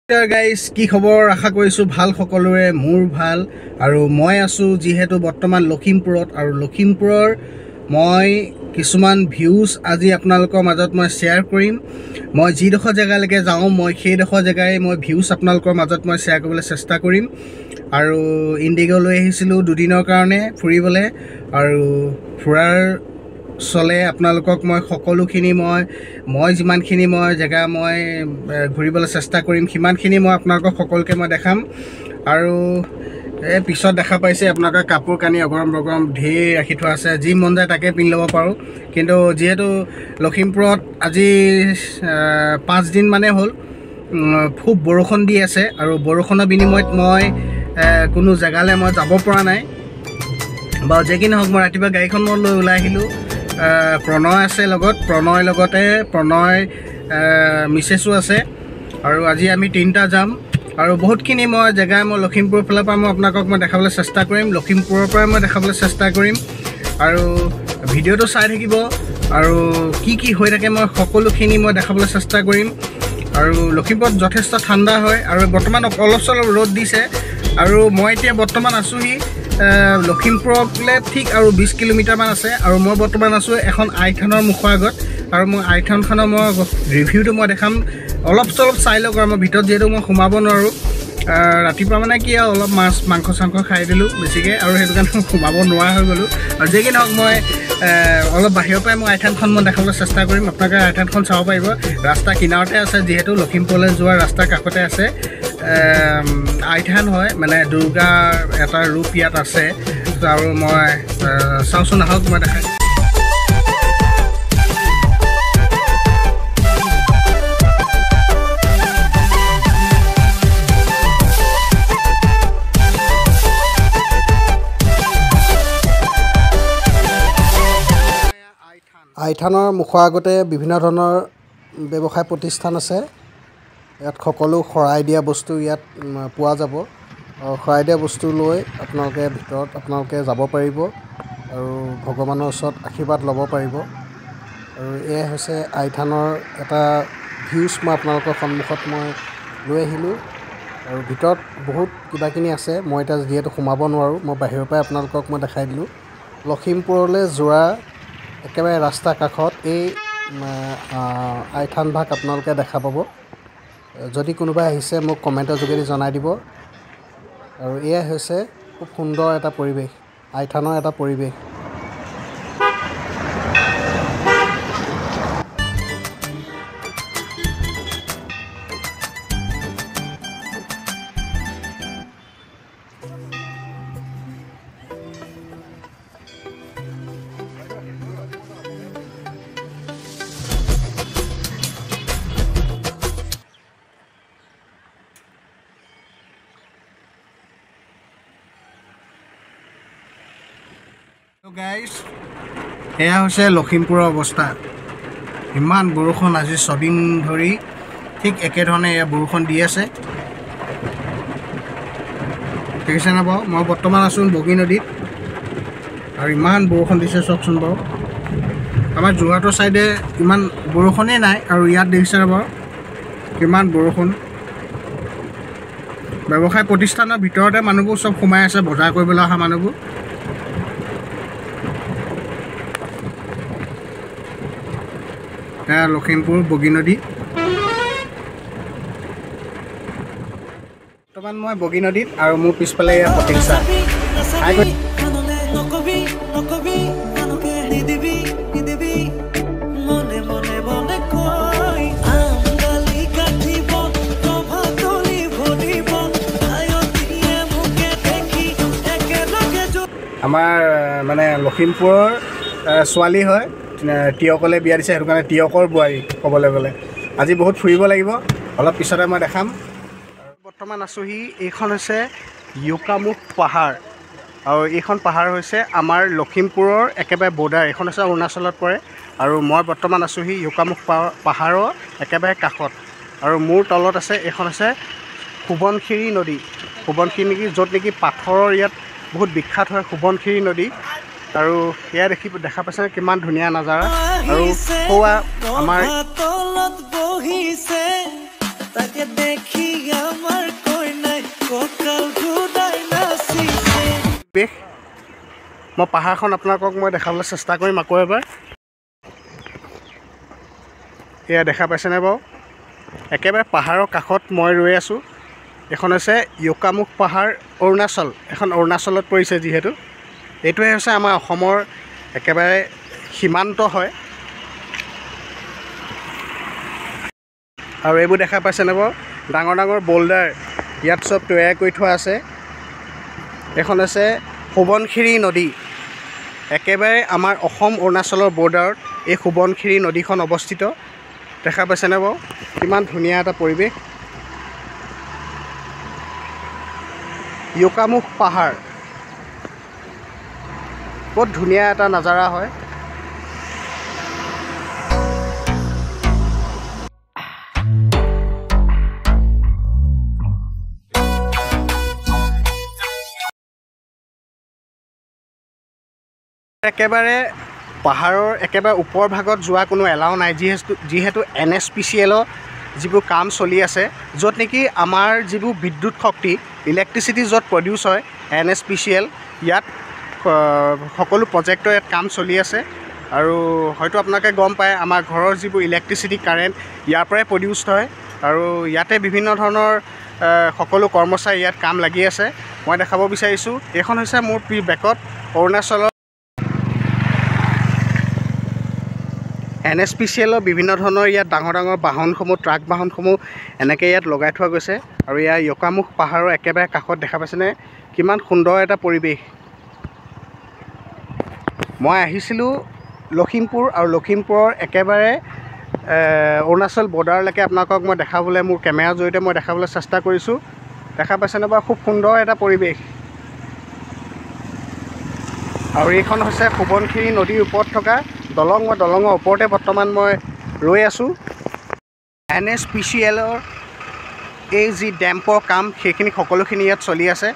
Guys কি খবৰ আশা কৰিছোঁ ভাল সকলোৰে মোৰ ভাল আৰু মই আছোঁ যিহেতু বৰ্তমান লখিমপুৰত আৰু লখিমপুৰৰ মই কিছুমান ভিউজ আজি আপোনালোকৰ মাজত মই শ্বেয়াৰ কৰিম মই যিডোখৰ জেগালৈকে যাওঁ মই সেইডোখৰ জেগাই মই ভিউজ আপোনালোকৰ মাজত মই শ্বেয়াৰ কৰিবলৈ চেষ্টা কৰিম আৰু ইণ্ডিগো লৈ আহিছিলোঁ দুদিনৰ কাৰণে ফুৰিবলৈ আৰু ফুৰাৰ চলে আপোনালোকক মই সকলোখিনি মই যিমানখিনি মই জেগা মই ঘূৰিবলৈ চেষ্টা কৰিম সিমানখিনি মই আপোনালোকক সকলোকে মই দেখাম আৰু এই পিছত দেখা পাইছে আপোনালোকে কাপোৰ কানি অগৰম বগৰম ঢেৰ ৰাখি থোৱা আছে যি মন যায় তাকে পিন্ধি ল'ব পাৰোঁ কিন্তু যিহেতু লখিমপুৰত আজি 5 দিন মানে হ'ল খুব বৰষুণ দি আছে আৰু বৰষুণৰ বিনিময়ত মই কোনো জেগালৈ মই যাব পৰা নাই বাৰু যে কি নহওক মই ৰাতিপুৱা গাড়ীখন মই লৈ ওলাই আহিলোঁ প্ৰণয় আছে লগত প্ৰণয় মিছেছো আছে আৰু আজি আমি 3টা যাম আৰু বহুতখিনি মই জেগা মই লখিমপুৰৰ ফালৰ পৰা মই আপোনালোকক মই দেখাবলৈ চেষ্টা কৰিম লখিমপুৰৰ পৰা মই দেখাবলৈ চেষ্টা কৰিম আৰু ভিডিঅ'টো চাই থাকিব আৰু কি হৈ থাকে মই সকলোখিনি মই দেখাবলৈ চেষ্টা কৰিম আৰু লখিমপুৰত যথেষ্ট ঠাণ্ডা হয় আৰু বৰ্তমান অলপ চলপ ৰ'দ দিছে আৰু মই এতিয়া বৰ্তমান আছোঁহি লখিমপুৰলৈ ঠিক আৰু 20 কিলোমিটাৰমান আছে আৰু মই বৰ্তমান আছোঁ এখন আইথানৰ মুখৰ আগত আৰু মই আইথানখনৰ মই ৰিভিউটো মই দেখাম অলপ চলপ চাই লওক আৰু মই ভিতৰত যিহেতু মই সোমাব নোৱাৰোঁ ৰাতিপুৱা মানে কি আৰু অলপ মাংস খাই দিলোঁ বেছিকৈ আৰু সেইটো কাৰণে মই সোমাব নোৱাৰা হৈ গ'লোঁ আৰু যে কি নহওক মই অলপ বাহিৰৰ পৰাই মই আইথানখন মই দেখাবলৈ চেষ্টা কৰিম আপোনালোকে আইথানখন চাব পাৰিব ৰাস্তা কিনাৰতে আছে যিহেতু লখিমপুৰলৈ যোৱা ৰাস্তাৰ কাষতে আছে আইথান হয় মানে দুৰ্গাৰ এটা ৰূপ ইয়াত আছে আৰু মই চাওঁচোন আহক মই দেখাই আইথানৰ মুখৰ আগতে বিভিন্ন ধৰণৰ ব্যৱসায় প্ৰতিষ্ঠান আছে ইয়াত সকলো শৰাই দিয়া বস্তু ইয়াত পোৱা যাব আৰু শৰাই দিয়া বস্তু লৈ আপোনালোকে ভিতৰত আপোনালোকে যাব পাৰিব আৰু ভগৱানৰ ওচৰত আশীৰ্বাদ ল'ব পাৰিব আৰু এয়া হৈছে আইথানৰ এটা ভিউজ মই আপোনালোকৰ সন্মুখত মই লৈ আহিলোঁ আৰু ভিতৰত বহুত কিবাকিনি আছে মই এতিয়া যিহেতু সোমাব নোৱাৰোঁ মই বাহিৰৰ পৰাই আপোনালোকক মই দেখাই দিলোঁ লখিমপুৰলৈ যোৱা একেবাৰে ৰাস্তাৰ কাষত এই আইথান ভাগ আপোনালোকে দেখা পাব যদি কোনোবাই আহিছে মোক কমেণ্টৰ যোগেদি জনাই দিব আৰু এয়া হৈছে খুব সুন্দৰ এটা পৰিৱেশ আইথানৰ এটা পৰিৱেশ গাইজ এয়া হৈছে লখিমপুৰৰ অৱস্থা ইমান বৰষুণ আজি 6 দিন ধৰি ঠিক একেধৰণে এয়া বৰষুণ দি আছে দেখিছেনে বাৰু মই বৰ্তমান আছোঁ বগী নদীত আৰু ইমান বৰষুণ দিছে চাওকচোন বাৰু আমাৰ যোৰহাটৰ ছাইডে ইমান বৰষুণেই নাই আৰু ইয়াত দেখিছেনে বাৰু কিমান বৰষুণ ব্যৱসায় প্ৰতিষ্ঠানৰ ভিতৰতে মানুহবোৰ চব সোমাই আছে বজাৰ কৰিবলৈ অহা মানুহবোৰ লখিমপুৰ বগী নদী বৰ্তমান মই বগী নদীত আৰু মোৰ পিছফালে এয়া প্ৰতীক্ষা আমাৰ মানে লখিমপুৰৰ ছোৱালী হয় টিয়কলে বিয়া দিছে সেইটো কাৰণে টিয়কৰ বোৱাৰী ক'বলৈ গ'লে আজি বহুত ফুৰিব লাগিব অলপ পিছতে মই দেখাম বৰ্তমান আছোঁহি এইখন হৈছে য়োকামুখ পাহাৰ আৰু এইখন পাহাৰ হৈছে আমাৰ লখিমপুৰৰ একেবাৰে বৰ্ডাৰ এইখন হৈছে অৰুণাচলত পৰে আৰু মই বৰ্তমান আছোঁহি য়োকামুখ পাহাৰৰ একেবাৰে কাষত আৰু মোৰ তলত আছে এইখন হৈছে সোৱণশিৰি নদী য'ত নেকি পাথৰৰ ইয়াত বহুত বিখ্যাত হয় সোৱণশিৰি নদী আৰু এয়া দেখা পাইছে কিমান ধুনীয়া নাজাৰা আৰু আমাৰ মই পাহাৰখন আপোনালোকক মই দেখাবলৈ চেষ্টা কৰিম আকৌ এবাৰ। এয়া দেখা পাইছেনে বাৰু? একেবাৰে পাহাৰৰ কাষত মই ৰৈ আছোঁ। এখন হৈছে য়কামুখ পাহাৰ, অৰুণাচল। এখন অৰুণাচলত পৰিছে যিহেতু। এইটোৱে হৈছে আমাৰ অসমৰ একেবাৰে সীমান্ত হয়। আৰু এইবোৰ দেখা পাইছেনে বাৰু? ডাঙৰ ডাঙৰ বোল্ডাৰ ইয়াত চব তৈয়াৰ কৰি থোৱা আছে। এখন হৈছে সোৱণশিৰি নদী। একেবাৰে আমাৰ অসম অৰুণাচলৰ বৰ্ডাৰত এই সোৱণশিৰি নদীখন অৱস্থিত। দেখা পাইছেনে বাৰু? কিমান ধুনীয়া এটা পৰিৱেশ। য়কামুখ পাহাৰ বহুত ধুনীয়া এটা নাজাৰা হয়। একেবাৰে পাহাৰৰ একেবাৰে ওপৰ ভাগত যোৱা কোনো এলাও নাই, যিহেতু NSPCL-ৰ যিবোৰ কাম চলি আছে, য'ত নেকি আমাৰ যিবোৰ বিদ্যুৎ শক্তি ইলেক্ট্ৰিচিটি য'ত প্ৰডিউচ হয় NSPCL, ইয়াত সকলো প্ৰজেক্টৰ ইয়াত কাম চলি আছে। আৰু হয়তো আপোনালোকে গম পায় আমাৰ ঘৰৰ যিবোৰ ইলেক্ট্ৰিচিটি কাৰেণ্ট ইয়াৰ পৰাই প্ৰডিউচ হয়। আৰু ইয়াতে বিভিন্ন ধৰণৰ সকলো কৰ্মচাৰী ইয়াত কাম লাগি আছে। মই দেখাব বিচাৰিছোঁ, এইখন হৈছে মোৰ বেকত অৰুণাচলৰ NSPCL-ৰ বিভিন্ন ধৰণৰ ইয়াত ডাঙৰ ডাঙৰ বাহনসমূহ, ট্ৰাক বাহনসমূহ এনেকৈ ইয়াত লগাই থোৱা গৈছে। আৰু ইয়াৰ য়কামুখ পাহাৰৰ একেবাৰে কাষত দেখা পাইছেনে কিমান সুন্দৰ এটা পৰিৱেশ। মই আহিছিলোঁ লখিমপুৰ, আৰু লখিমপুৰৰ একেবাৰে অৰুণাচল বৰ্ডাৰলৈকে আপোনালোকক মই দেখাবলৈ, মোৰ কেমেৰাৰ জৰিয়তে মই দেখাবলৈ চেষ্টা কৰিছোঁ। দেখা পাইছেনে বাৰু? খুব সুন্দৰ এটা পৰিৱেশ। আৰু এইখন হৈছে সোৱণশিৰি নদীৰ ওপৰত থকা দলং। মই দলঙৰ ওপৰতে বৰ্তমান মই ৰৈ আছোঁ। NSPCL-ৰ এই যি ডেম্পৰ কাম সেইখিনি সকলোখিনি ইয়াত চলি আছে।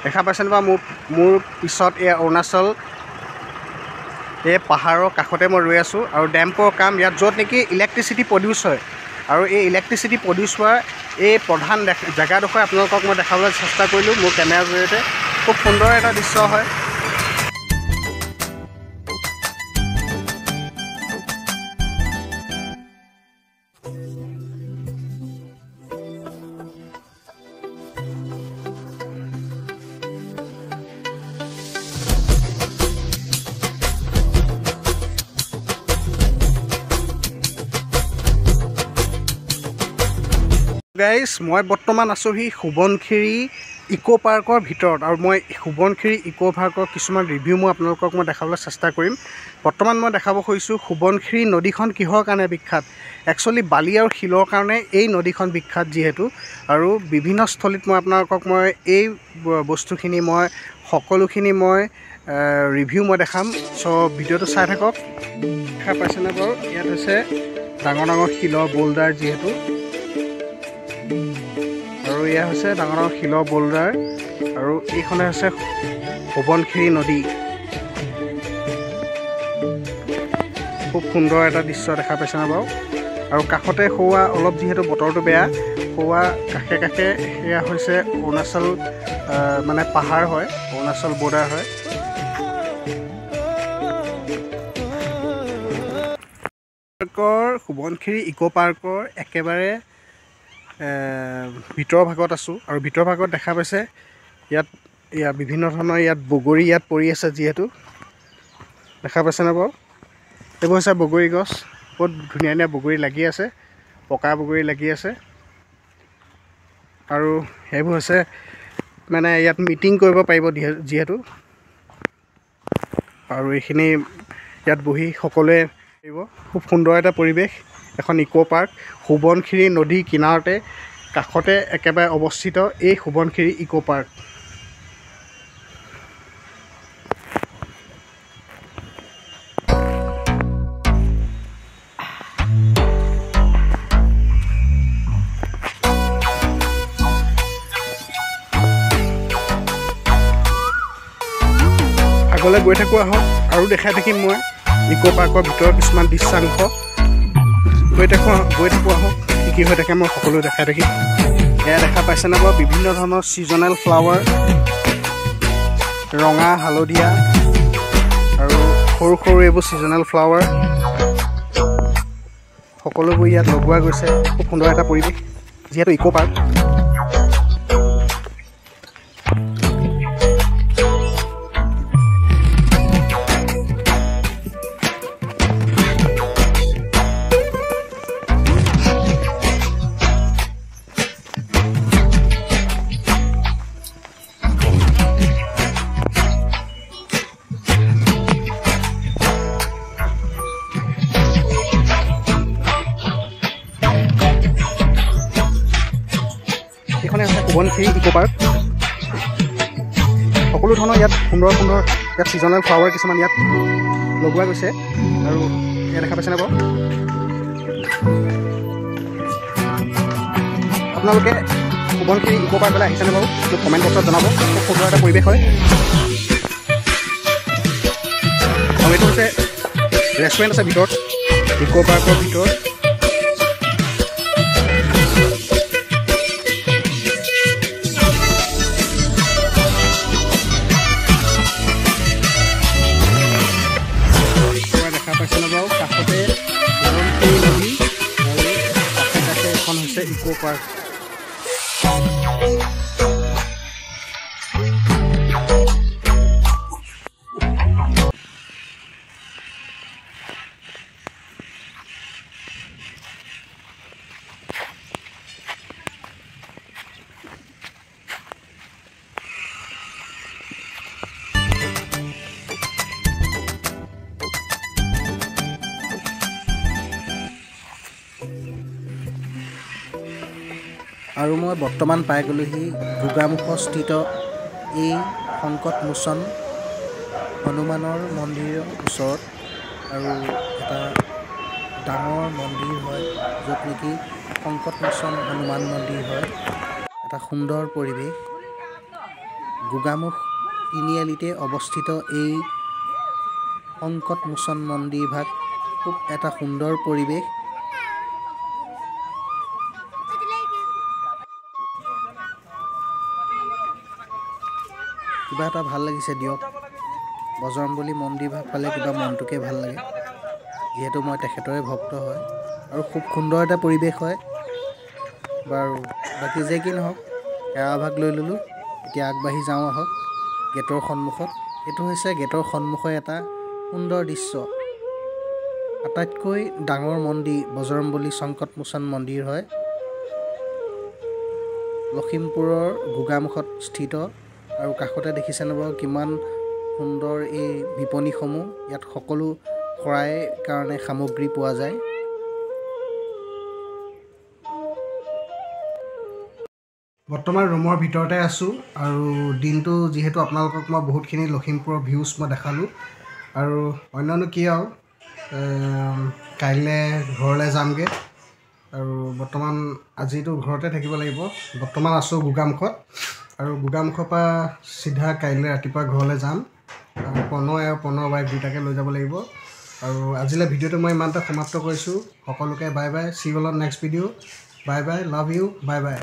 দেখা পাইছেনে বাৰু? মোৰ পিছত এই অৰুণাচল এই পাহাৰৰ কাষতে মই ৰৈ আছোঁ। আৰু ডেম্পৰ কাম ইয়াত য'ত নেকি ইলেক্ট্ৰিচিটি প্ৰডিউচ হয়, আৰু এই ইলেক্ট্ৰিচিটি প্ৰডিউচ হোৱা এই প্ৰধান জেগাডোখৰ আপোনালোকক মই দেখাবলৈ চেষ্টা কৰিলোঁ মোৰ কেমেৰাৰ জৰিয়তে। খুব সুন্দৰ এটা দৃশ্য হয়। গাইজ, মই বৰ্তমান আছোঁহি সোৱণশিৰি ইক' পাৰ্কৰ ভিতৰত, আৰু মই সোৱণশিৰি ইক' পাৰ্কৰ কিছুমান ৰিভিউ মই আপোনালোকক মই দেখাবলৈ চেষ্টা কৰিম। বৰ্তমান মই দেখাব খুজিছোঁ সোৱণশিৰি নদীখন কিহৰ কাৰণে বিখ্যাত। একচুৱেলি বালি আৰু শিলৰ কাৰণে এই নদীখন বিখ্যাত যিহেতু, আৰু বিভিন্ন স্থলীত মই আপোনালোকক মই এই বস্তুখিনি মই সকলোখিনি মই ৰিভিউ মই দেখাম। চ' ভিডিঅ'টো চাই থাকক। দেখা পাইছেনে বাৰু? ইয়াত হৈছে ডাঙৰ ডাঙৰ শিলৰ বোল্ডাৰ যিহেতু, আৰু এয়া হৈছে ডাঙৰ ডাঙৰ শিলৰ বোল্ডাৰ। আৰু এইখনে হৈছে সোৱণশিৰি নদী। খুব সুন্দৰ এটা দৃশ্য দেখা পাইছেনে বাৰু? আৰু কাষতে সৌৱা অলপ যিহেতু বতৰটো বেয়া, সৌৱা কাষে কাষে সেয়া হৈছে অৰুণাচল মানে পাহাৰ হয়, অৰুণাচল বৰ্ডাৰ হয়। সোৱণশিৰি ইক' পাৰ্কৰ একেবাৰে ভিতৰৰ ভাগত আছোঁ। আৰু ভিতৰৰ ভাগত দেখা পাইছে ইয়াত বিভিন্ন ধৰণৰ ইয়াত বগৰী ইয়াত পৰি আছে যিহেতু। দেখা পাইছেনে বাৰু? এইবোৰ হৈছে বগৰী গছ। বহুত ধুনীয়া ধুনীয়া বগৰী লাগি আছে, পকা বগৰী লাগি আছে। আৰু সেইবোৰ হৈছে মানে ইয়াত মিটিং কৰিব পাৰিব যিহেতু। আৰু এইখিনি ইয়াত বহি সকলোৱে পাৰিব। খুব সুন্দৰ এটা পৰিৱেশ। এখন ইক' পাৰ্ক সোৱণশিৰি নদীৰ কিনাৰতে কাষতে একেবাৰে অৱস্থিত এই সোৱণশিৰি ইক' পাৰ্ক। আগলৈ গৈ থাকোঁ আহক, আৰু দেখাই থাকিম মই ইক' পাৰ্কৰ ভিতৰৰ কিছুমান দৃশ্যাংশ। গৈ থাকোঁ আহক, কি হৈ থাকে মই সকলো দেখাই থাকিম। এয়া দেখা পাইছেনে বাৰু? বিভিন্ন ধৰণৰ ছিজনেল ফ্লাৱাৰ, ৰঙা, হালধীয়া, সৰু সৰু এইবোৰ ছিজনেল ফ্লাৱাৰ সকলোবোৰ ইয়াত লগোৱা গৈছে। খুব সুন্দৰ এটা পৰিৱেশ, যিহেতু ইক' পাৰ্ক। এইখনে আছে সোৱণশিৰি ইক' পাৰ্ক। সকলো ধৰণৰ ইয়াত সুন্দৰ সুন্দৰ ইয়াত ছিজনেল ফ্লাৱাৰ কিছুমান ইয়াত লগোৱা গৈছে। আৰু ইয়াত দেখা পাইছেনে বাৰু? আপোনালোকে সোৱণশিৰি ইক' পাৰ্কলৈ আহিছেনে বাৰু? মোক কমেণ্ট বক্সত জনাব। খুব সুন্দৰ এটা পৰিৱেশ হয়। আৰু এইটো হৈছে ৰেষ্টুৰেণ্ট আছে ভিতৰত, ইক' পাৰ্কৰ ভিতৰত। কাষতে সোৱণশিৰি নদী আৰু কাষে কাষে এখন হৈছে ইক' পাৰ্ক। আৰু মই বৰ্তমান পাই গ'লোহি গোগামুখস্থিত এই সংকটমোচন হনুমানৰ মন্দিৰৰ ওচৰত। আৰু এটা ডাঙৰ মন্দিৰ হয়, য'ত নেকি সংকটমোচন হনুমান মন্দিৰ হয়। এটা সুন্দৰ পৰিৱেশ। গোগামুখ তিনিআলিতে অৱস্থিত এই সংকটমোচন মন্দিৰভাগ খুব এটা সুন্দৰ পৰিৱেশ। কিবা এটা ভাল লাগিছে দিয়ক। বজৰংবলী মন্দিৰভাগ পালে কিবা মনটোকে ভাল লাগে, যিহেতু মই তেখেতৰে ভক্ত হয়। আৰু খুব সুন্দৰ এটা পৰিৱেশ হয়। বাৰু বাকী যে কি নহওক, এৰাভাগ লৈ ল'লোঁ। এতিয়া আগবাঢ়ি যাওঁ আহক গেটৰ সন্মুখত। এইটো হৈছে গেটৰ সন্মুখৰ এটা সুন্দৰ দৃশ্য। আটাইতকৈ ডাঙৰ মন্দিৰ বজৰংবলী সংকটমোচন মন্দিৰ হয়। লখিমপুৰৰ গোগামুখত স্থিত। আৰু কাষতে দেখিছেনে বাৰু কিমান সুন্দৰ এই বিপণীসমূহ। ইয়াত সকলো শৰাইৰ কাৰণে সামগ্ৰী পোৱা যায়। বৰ্তমান ৰুমৰ ভিতৰতে আছোঁ। আৰু দিনটো যিহেতু আপোনালোকক মই বহুতখিনি লখিমপুৰৰ ভিউজ মই দেখালোঁ। আৰু অন্যনো কি আৰু, কাইলৈ ঘৰলৈ যামগৈ। আৰু বৰ্তমান আজিতো ঘৰতে থাকিব লাগিব। বৰ্তমান আছোঁ গোগামুখত। আৰু গোগামুখৰ পৰা চিধা কাইলৈ ৰাতিপুৱা ঘৰলৈ যাম। আৰু প্ৰণয় আৰু প্ৰণৰ বাইক দুইটাকে লৈ যাব লাগিব। আৰু আজিলৈ ভিডিঅ'টো মই ইমানতে সমাপ্ত কৰিছোঁ। সকলোকে bye bye. See you on next video'. Bye bye, love you, bye by.